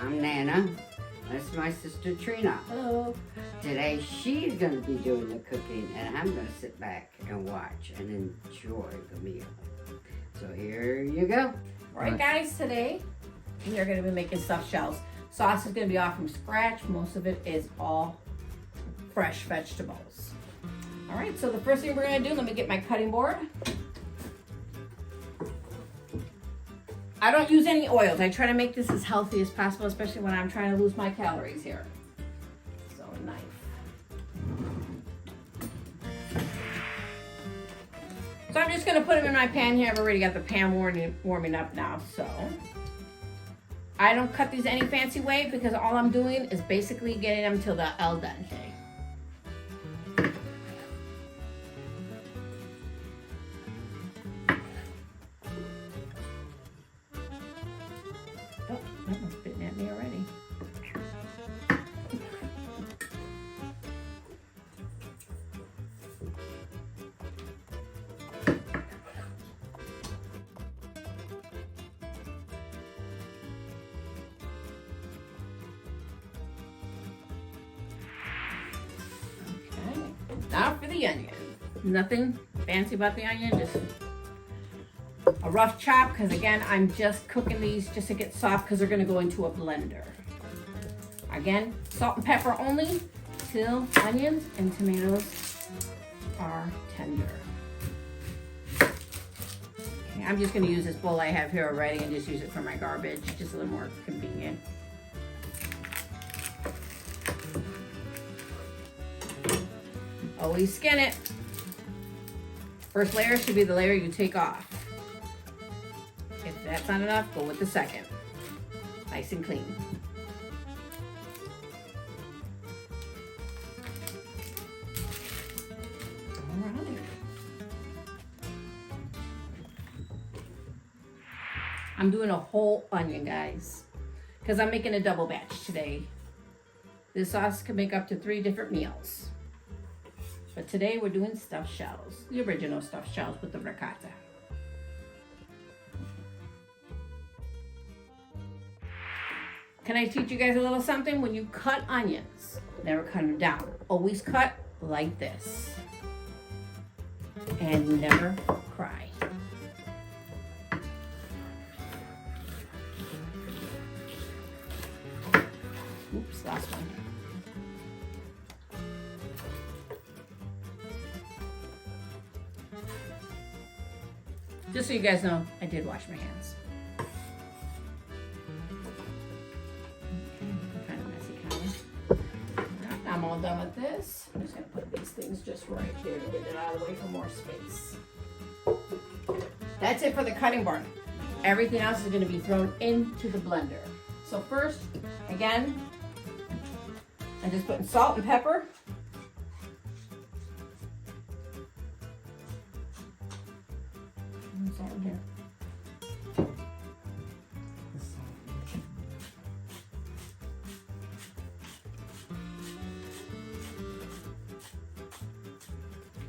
I'm Nana. That's my sister Trina. Hello. Today she's going to be doing the cooking and I'm going to sit back and watch and enjoy the meal. So here you go. Alright guys, today we are going to be making stuffed shells. Sauce is going to be all from scratch. Most of it is all fresh vegetables. Alright, so the first thing we're going to do, let me get my cutting board. I don't use any oils. I try to make this as healthy as possible, especially when I'm trying to lose my calories here. So a knife. So I'm just gonna put them in my pan here. I've already got the pan warming up now, so. I don't cut these any fancy way because all I'm doing is basically getting them till the al dente. Oh, that one's bitten at me already. Now for the onion. Nothing fancy about the onion, just a rough chop, because again, I'm just cooking these just to get soft because they're going to go into a blender. Again, salt and pepper only till onions and tomatoes are tender. Okay, I'm just going to use this bowl I have here already and just use it for my garbage, just a little more convenient. Always skin it. First layer should be the layer you take off. If that's not enough, go with the second. Nice and clean. All right. I'm doing a whole onion, guys, because I'm making a double batch today. This sauce can make up to 3 different meals. But today we're doing stuffed shells, the original stuffed shells with the ricotta. Can I teach you guys a little something? When you cut onions, never cut them down. Always cut like this. And you never cry. Oops, last one. Just so you guys know, I did wash my hands. Okay, kind of messy, kind of. I'm all done with this. I'm just gonna put these things just right here to get it out of the way for more space. That's it for the cutting board. Everything else is gonna be thrown into the blender. So first, again, I'm just putting salt and pepper. Here.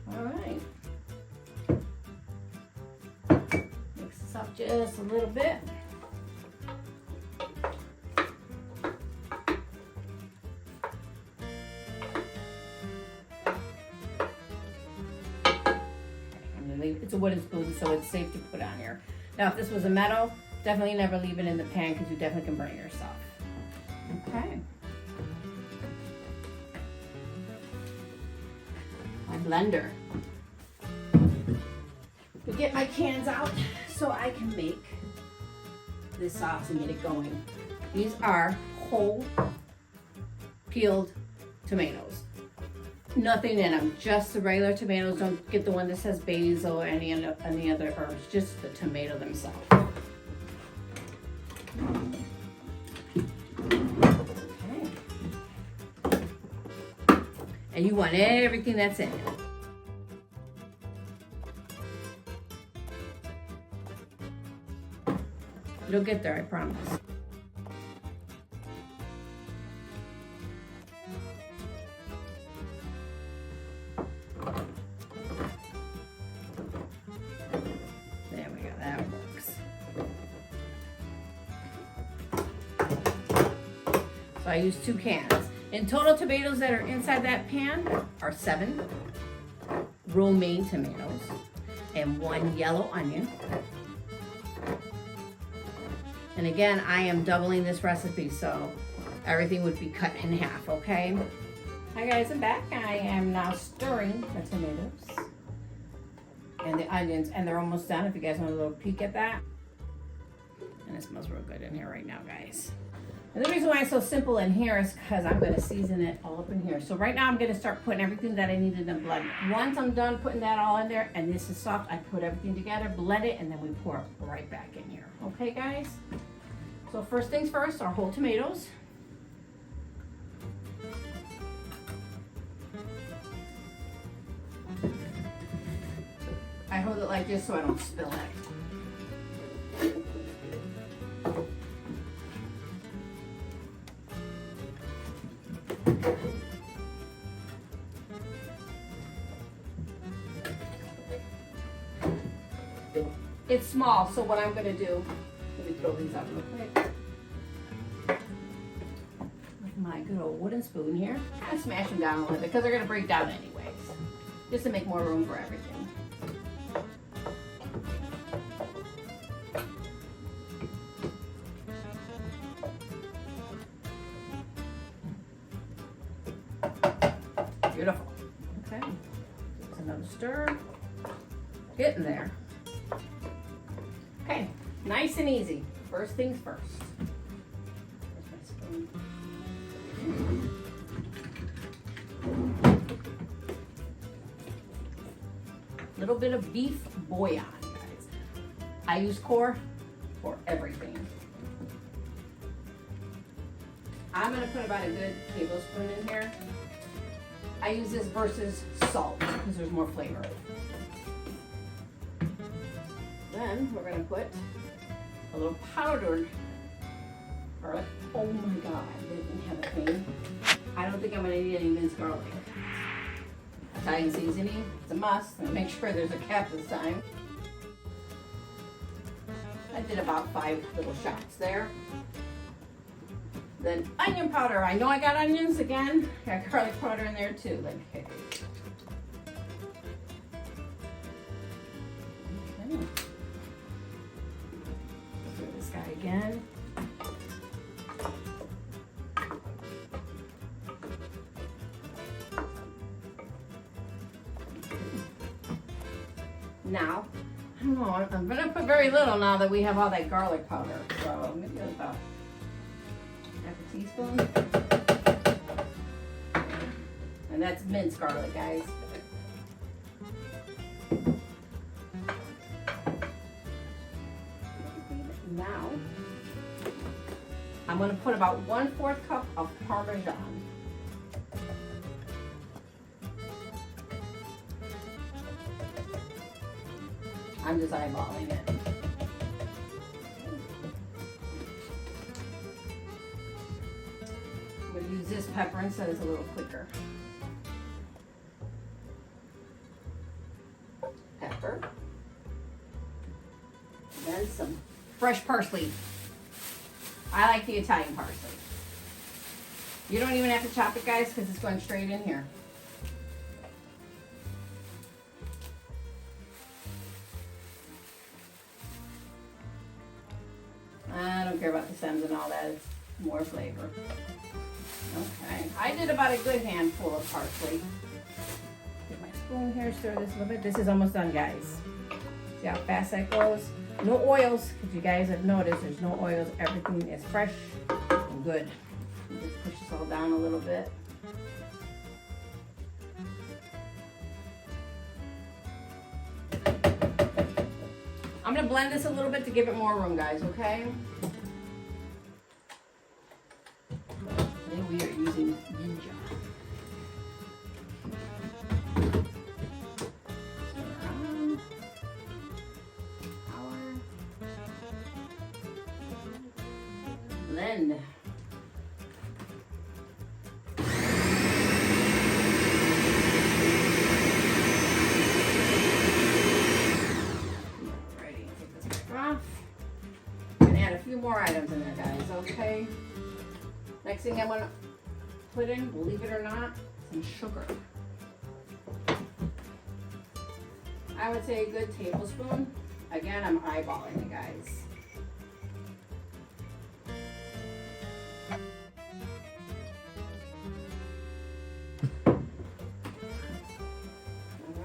All right. Mix this up just a little bit. It's a wooden spoon, so it's safe to put on here. Now, if this was a metal, definitely never leave it in the pan because you definitely can burn it yourself. Okay. My blender. To get my cans out so I can make this sauce and get it going. These are whole peeled tomatoes. Nothing in them, just the regular tomatoes. Don't get the one that says basil or any other herbs, just the tomato themselves. Okay. And you want everything that's in it. It'll get there, I promise. So I use 2 cans. In total, tomatoes that are inside that pan are 7 romaine tomatoes and 1 yellow onion. And again, I am doubling this recipe, so everything would be cut in half, okay? Hi guys, I'm back. I am now stirring the tomatoes and the onions, and they're almost done if you guys want a little peek at that. And it smells real good in here right now, guys. And the reason why it's so simple in here is because I'm going to season it all up in here. So right now I'm going to start putting everything that I need in the blender. Once I'm done putting that all in there and this is soft, I put everything together, blend it, and then we pour it right back in here. Okay, guys? So first things first, our whole tomatoes. I hold it like this so I don't spill it. It's small, so what I'm gonna do, let me throw these out real quick. With my good old wooden spoon here, I smash them down a little bit because they're gonna break down anyways, just to make more room for everything. Beautiful. Okay, just another stir. Getting there. Okay, nice and easy. First things first. Where's my spoon? Little bit of beef bouillon, guys. I use core for everything. I'm gonna put about a good tablespoon in here. I use this versus salt because there's more flavor. Then we're gonna put a little powdered garlic. Oh my God, I didn't have a thing. I don't think I'm gonna need any minced garlic. Italian seasoning, it's a must. I'm gonna make sure there's a cap this time. I did about 5 little shots there. Then onion powder. I know I got onions again. Got garlic powder in there too. Like, okay. Let's do this guy again. Now, I don't know, I'm gonna put very little now that we have all that garlic powder. So maybe about half a teaspoon. And that's minced garlic, guys. Now, I'm gonna put about 1/4 cup of Parmesan. I'm just eyeballing it. I'm going to use this pepper instead, it's a little quicker. Pepper. And then some fresh parsley. I like the Italian parsley. You don't even have to chop it, guys, because it's going straight in here. I don't care about the stems and all that, it's more flavor. Okay, I did about a good handful of parsley. Get my spoon here, stir this a little bit. This is almost done, guys. See how fast that goes? No oils, because you guys have noticed there's no oils. Everything is fresh and good. Just push this all down a little bit. I'm gonna blend this a little bit to give it more room, guys, okay? Today we are using Ninja. Blend. More items in there, guys, okay? Next thing I'm gonna put in, believe it or not, some sugar. I would say a good tablespoon. Again, I'm eyeballing it, guys.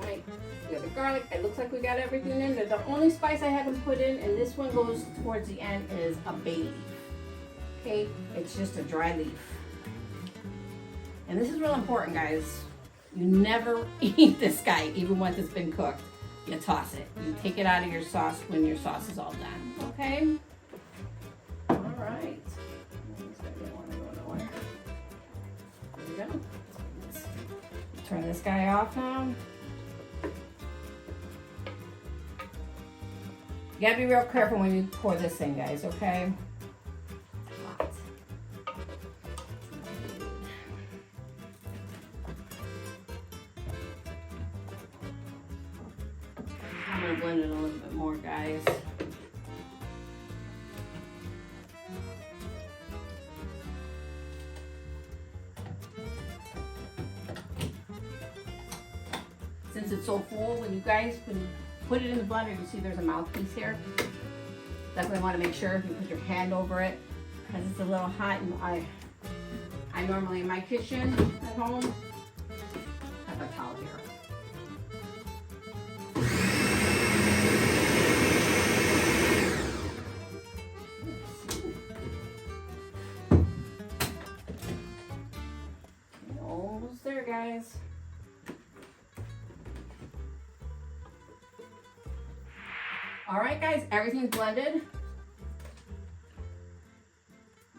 Alright, we got the garlic. It looks like we got everything in there. The only spice I haven't put in, and this one goes towards the end, is a bay leaf. Okay, it's just a dry leaf. And this is real important, guys. You never eat this guy, even once it's been cooked. You toss it. You take it out of your sauce when your sauce is all done. Okay? All right. There we go. Turn this guy off now. You gotta be real careful when you pour this in, guys, okay? Hot. I'm gonna blend it a little bit more, guys. Since it's so full, when you put it in the blender, you see there's a mouthpiece here. Definitely want to make sure you put your hand over it because it's a little hot. And I normally in my kitchen at home have a towel here. Almost there, guys. All right, guys, everything's blended.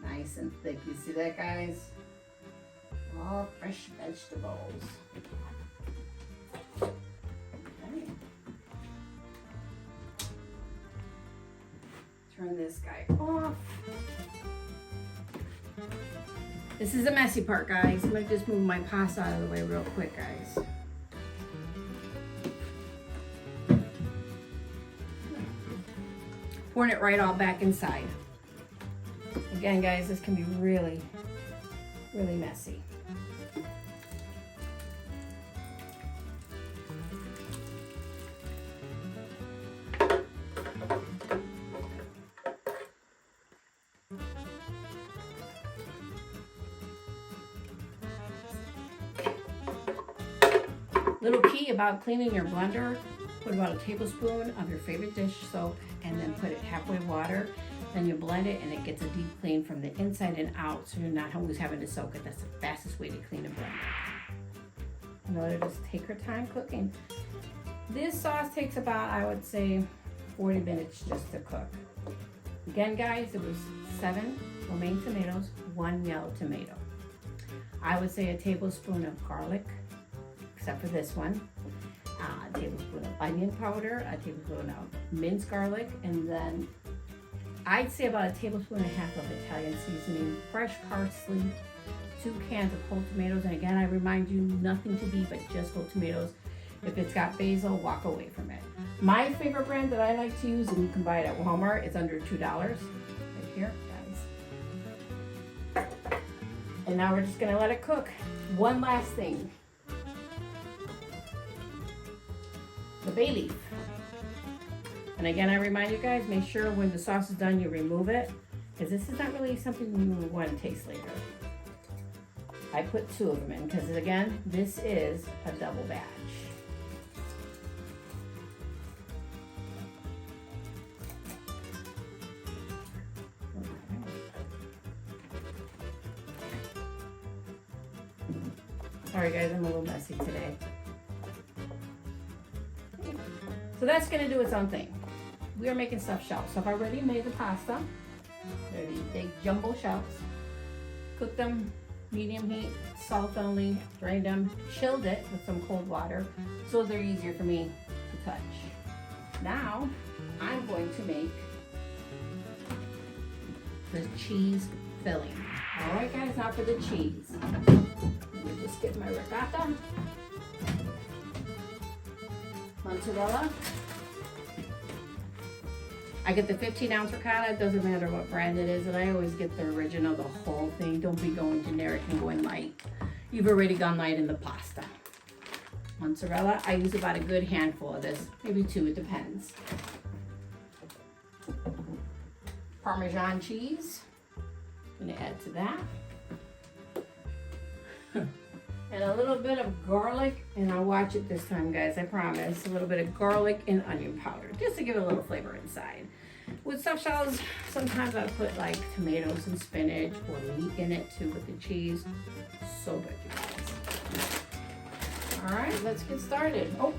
Nice and thick. You see that, guys? All fresh vegetables. Okay. Turn this guy off. This is the messy part, guys. I'm gonna just move my pasta out of the way real quick, guys. Pouring it right all back inside. Again, guys, this can be really, really messy. Little key about cleaning your blender, put about a tablespoon of your favorite dish soap and then put it halfway water. Then you blend it and it gets a deep clean from the inside and out, so you're not always having to soak it. That's the fastest way to clean a blender. In order to just take your time cooking. This sauce takes about, I would say, 40 minutes just to cook. Again, guys, it was 7 romaine tomatoes, 1 yellow tomato. I would say a tablespoon of garlic, except for this one. A tablespoon of onion powder, a tablespoon of minced garlic, and then I'd say about a tablespoon and a half of Italian seasoning, fresh parsley, 2 cans of whole tomatoes. And again, I remind you, nothing to beat but just whole tomatoes. If it's got basil, walk away from it. My favorite brand that I like to use, and you can buy it at Walmart, it's under $2 right here, guys. And now we're just gonna let it cook. One last thing. The bay leaf. And again, I remind you guys, make sure when the sauce is done, you remove it, because this is not really something you want to taste later. I put 2 of them in, because again, this is a double batch. Sorry guys, I'm a little messy today. So that's gonna do its own thing. We are making stuffed shells. So I've already made the pasta. They're these big jumbo shells. Cooked them medium heat, salt only, drained them, chilled it with some cold water so they're easier for me to touch. Now I'm going to make the cheese filling. All right guys, now for the cheese. Let me just get my ricotta, mozzarella, I get the 15-ounce ricotta. It doesn't matter what brand it is. And I always get the original, the whole thing. Don't be going generic and going light. You've already gone light in the pasta. Mozzarella, I use about a good handful of this. Maybe 2, it depends. Parmesan cheese. I'm gonna add to that. And a little bit of garlic, and I'll watch it this time, guys, I promise. A little bit of garlic and onion powder, just to give it a little flavor inside. With stuffed shells, sometimes I put like tomatoes and spinach or meat in it too with the cheese. So good, you guys. All right, let's get started. Oh,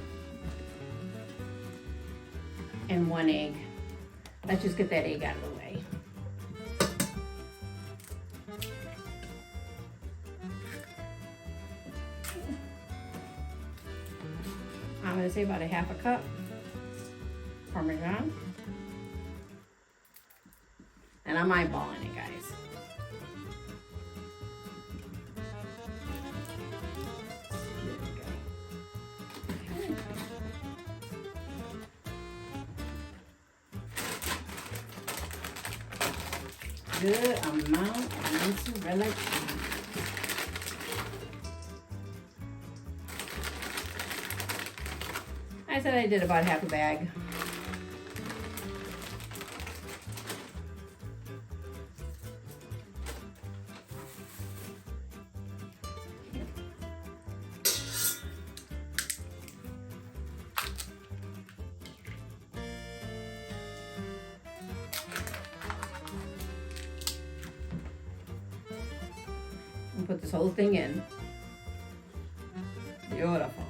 and 1 egg. Let's just get that egg out of the way. I'm gonna say about a 1/2 cup Parmesan. And I'm eyeballing it, guys. There we go. Good amount of mozzarella cheese. I said I did about 1/2 bag. And put this whole thing in. Beautiful.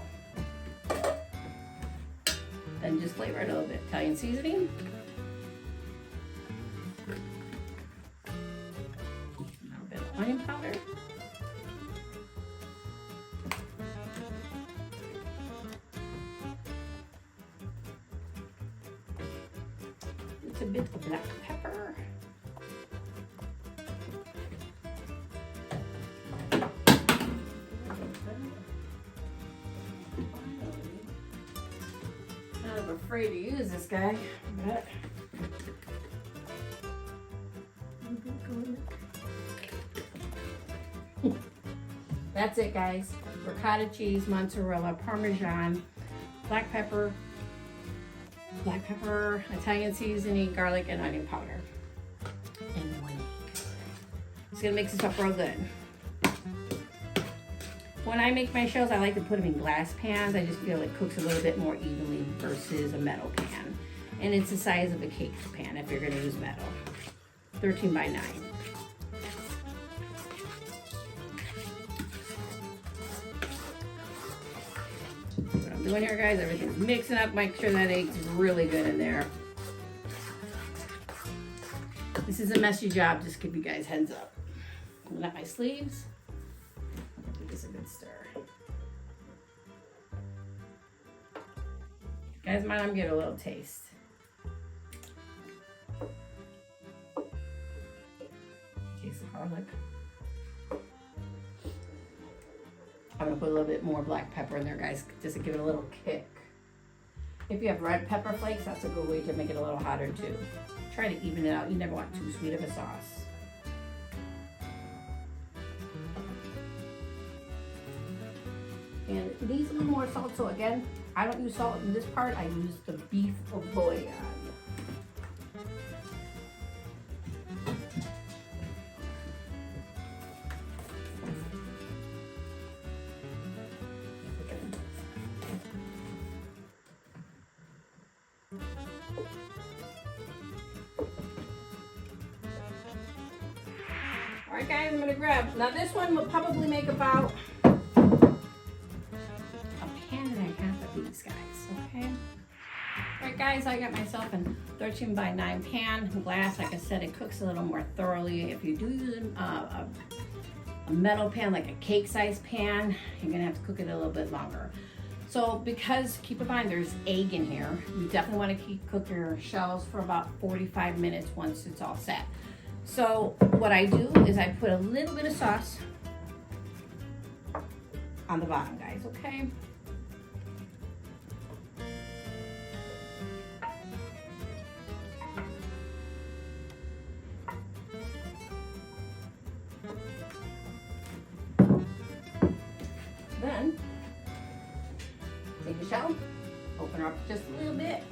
Then just flavor it a little bit. Italian seasoning. A little bit of onion powder. It's a bit of black pepper. I'm afraid to use this guy, but that's it, guys. Ricotta cheese, mozzarella, Parmesan, black pepper, Italian seasoning, garlic, and onion powder, and 1 egg. Just gonna mix this up real good. When I make my shells, I like to put them in glass pans. I just feel it cooks a little bit more evenly versus a metal pan. And it's the size of a cake pan if you're gonna use metal. 13 by 9. What I'm doing here, guys, everything's mixing up. Make sure that egg's really good in there. This is a messy job, just give you guys heads up. Open up my sleeves. Give this a good stir. Guys, might I'm get a little taste. Taste the garlic. I'm gonna put a little bit more black pepper in there, guys, just to give it a little kick. If you have red pepper flakes, that's a good way to make it a little hotter too. Try to even it out. You never want too sweet of a sauce. And it needs a little more salt. So again, I don't use salt in this part. I use the beef bouillon. All right, guys, I'm gonna grab. Now this one will probably make about these guys, okay? All right, guys, I got myself a 13 by 9 pan, glass. Like I said, it cooks a little more thoroughly. If you do use a metal pan, like a cake size pan, you're gonna have to cook it a little bit longer. So because, keep in mind, there's egg in here, you definitely wanna cook your shells for about 45 minutes once it's all set. So what I do is I put a little bit of sauce on the bottom, guys, okay? Then, take a shell, open her up just a little bit.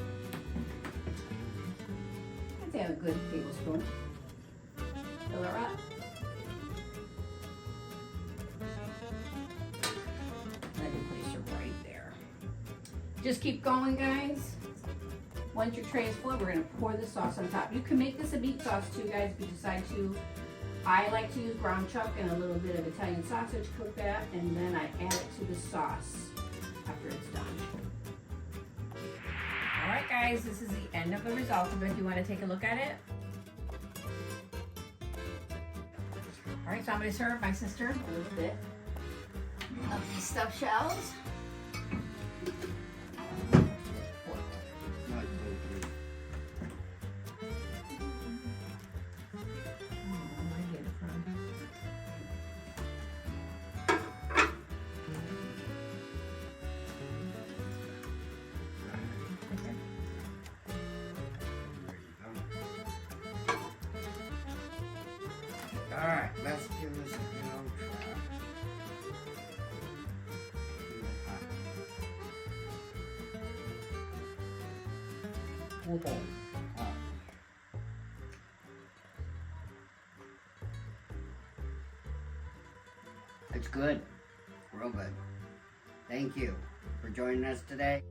I'd say a good tablespoon. Fill her up. I can place her right there. Just keep going, guys. Once your tray is full, we're gonna pour the sauce on top. You can make this a meat sauce too, guys, if you decide to. I like to use ground chuck and a little bit of Italian sausage, cook that, and then I add it to the sauce after it's done. All right, guys, this is the end of the result of it. You wanna take a look at it? All right, so I'm gonna serve my sister a little bit of these stuffed shells. All right, let's give this a go. Okay. It's good, real good. Thank you for joining us today.